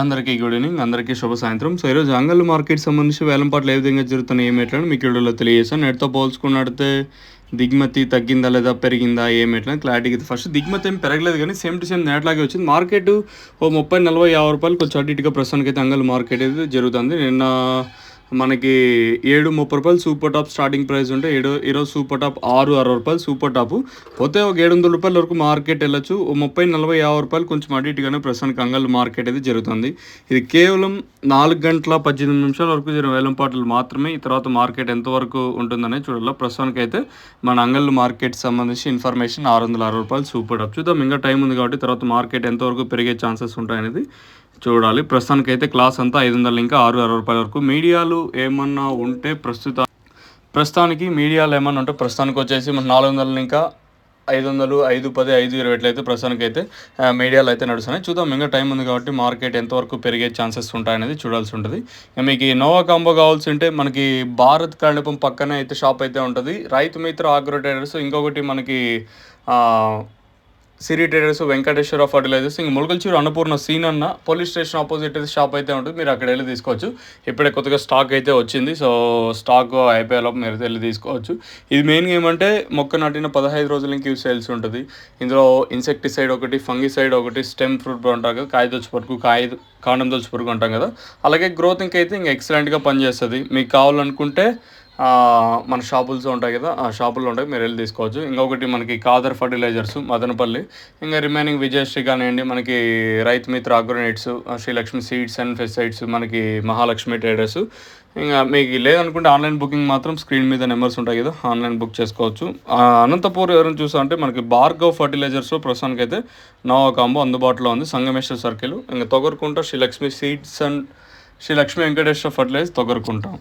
అందరికీ good evening, అందరికీ శుభ సాయంత్రం. సో ఈరోజు అంగళ్ళు మార్కెట్ సంబంధించి వేలంపాట్లు ఏ విధంగా జరుగుతున్నాయి ఏమేట్లని మీకు వీడియోలో తెలియజేస్తాను. నెట్తో పోల్చుకున్నట్టే దిగుమతి తగ్గిందా లేదా పెరిగిందా ఏమేట్లా క్లారిటీగా. ఫస్ట్ దిగుమతి ఏం పెరగలేదు కానీ సేమ్ టు సేమ్ నేట్లాగే వచ్చింది. మార్కెట్ ఓ 30, 40, 50 రూపాయలు కొంచెం అటు ఇటుగా ప్రస్తుతానికి అయితే అంగళ్ళు మార్కెట్ అయితే జరుగుతుంది. నిన్న మనకి 7.30 రూపాయలు సూపర్ టాప్ స్టార్టింగ్ ప్రైస్ ఉంటే ఈరోజు సూపర్ టాప్ 6.60 రూపాయలు సూపర్ టాప్ పోతే ఒక 700 రూపాయల వరకు మార్కెట్ వెళ్ళచ్చు. 30, 40, 50 రూపాయలు కొంచెం అటు ఇటుగానే ప్రస్తుతానికి అంగళ్ళు మార్కెట్ అయితే జరుగుతుంది. ఇది కేవలం 4 గంటల 18 నిమిషాల వరకు జరిగిన వేలంపాట్లు మాత్రమే. ఈ తర్వాత మార్కెట్ ఎంతవరకు ఉంటుందనే చూడాలి. ప్రస్తుతానికి అయితే మన అంగళ్ళు మార్కెట్ సంబంధించి ఇన్ఫర్మేషన్ 660 రూపాయలు సూపర్ టాప్. చూద్దాం, ఇంకా టైం ఉంది కాబట్టి తర్వాత మార్కెట్ ఎంతవరకు పెరిగే ఛాన్సెస్ ఉంటాయనేది చూడాలి. ప్రస్తుతానికి అయితే క్లాస్ అంతా 500 ఇంకా 660 రూపాయల వరకు. మీడియాలు ఏమన్నా ఉంటే ప్రస్తుతానికి మీడియాలు ఏమన్నా ఉంటే ప్రస్తుతానికి వచ్చేసి మన 400 ఇంకా 500, 510, 520 ఎట్లయితే ప్రస్తుతానికి అయితే మీడియాలో అయితే నడుస్తున్నాయి. చూద్దాం, ఇంకా టైం ఉంది కాబట్టి మార్కెట్ ఎంతవరకు పెరిగే ఛాన్సెస్ ఉంటాయనేది చూడాల్సి ఉంటుంది. మీకు ఈ నోవా కాంబో కావాల్సి ఉంటే మనకి భారత్ కళ్యాణం పక్కనే అయితే షాప్ అయితే ఉంటుంది. రైతు మిత్ర ఆగ్రో ట్రేడర్స్, ఇంకొకటి మనకి సిరి ట్రేడర్స్, వెంకటేశ్వర ఫర్టిలైజర్స్, ఇంక ములకల్చూరు అన్నపూర్ణ సీన్ అన్న పోలీస్ స్టేషన్ ఆపోజిట్ అయితే షాప్ అయితే ఉంటుంది. మీరు అక్కడ వెళ్ళి తీసుకోవచ్చు. ఇప్పుడే కొత్తగా స్టాక్ అయితే వచ్చింది. సో స్టాక్ అయిపోయేలోపు మీరు వెళ్ళి తీసుకోవచ్చు. ఇది మెయిన్గా ఏమంటే మొక్క నాటిన 15 రోజుల నుంచి యూస్ చేయాల్సి ఉంటుంది. ఇందులో ఇన్సెక్టిసైడ్ ఒకటి, ఫంగిసైడ్ ఒకటి, స్టెమ్ ఫ్రూట్ అంటారు కదా, కాయదొచ్చు పురుగు, కాండం దొచ్చు పురుగు అంటాం కదా, అలాగే గ్రోతింగ్ అయితే ఇంకా ఎక్సలెంట్గా పనిచేస్తుంది. మీకు కావాలనుకుంటే మన షాపుల్స్ ఉంటాయి కదా, ఆ షాపుల్లో ఉంటాయి, మీరు వెళ్ళి తీసుకోవచ్చు. ఇంకొకటి మనకి కాదర్ ఫర్టిలైజర్స్ మదనపల్లి, ఇంకా రిమైనింగ్ విజయశ్రీ కానివ్వండి, మనకి Rythu Mitra అగ్రోనైట్స్, Srilakshmi seeds and pesticides, మనకి మహాలక్ష్మి ట్రేడర్స్. ఇంకా మీకు లేదనుకుంటే ఆన్లైన్ బుకింగ్ మాత్రం స్క్రీన్ మీద నెంబర్స్ ఉంటాయి కదా, ఆన్లైన్ బుక్ చేసుకోవచ్చు. అనంతపూర్ ఎవరైనా చూసా అంటే మనకి భార్గవ్ ఫర్టిలైజర్స్లో ప్రస్తుతానికి అయితే నోవా కాంబో అందుబాటులో ఉంది. సంగమేశ్వర సర్కిల్, ఇంకా Togarukunta Srilakshmi seeds and Srilakshmi Venkateshwara fertiliser తొగరుకుంటాం.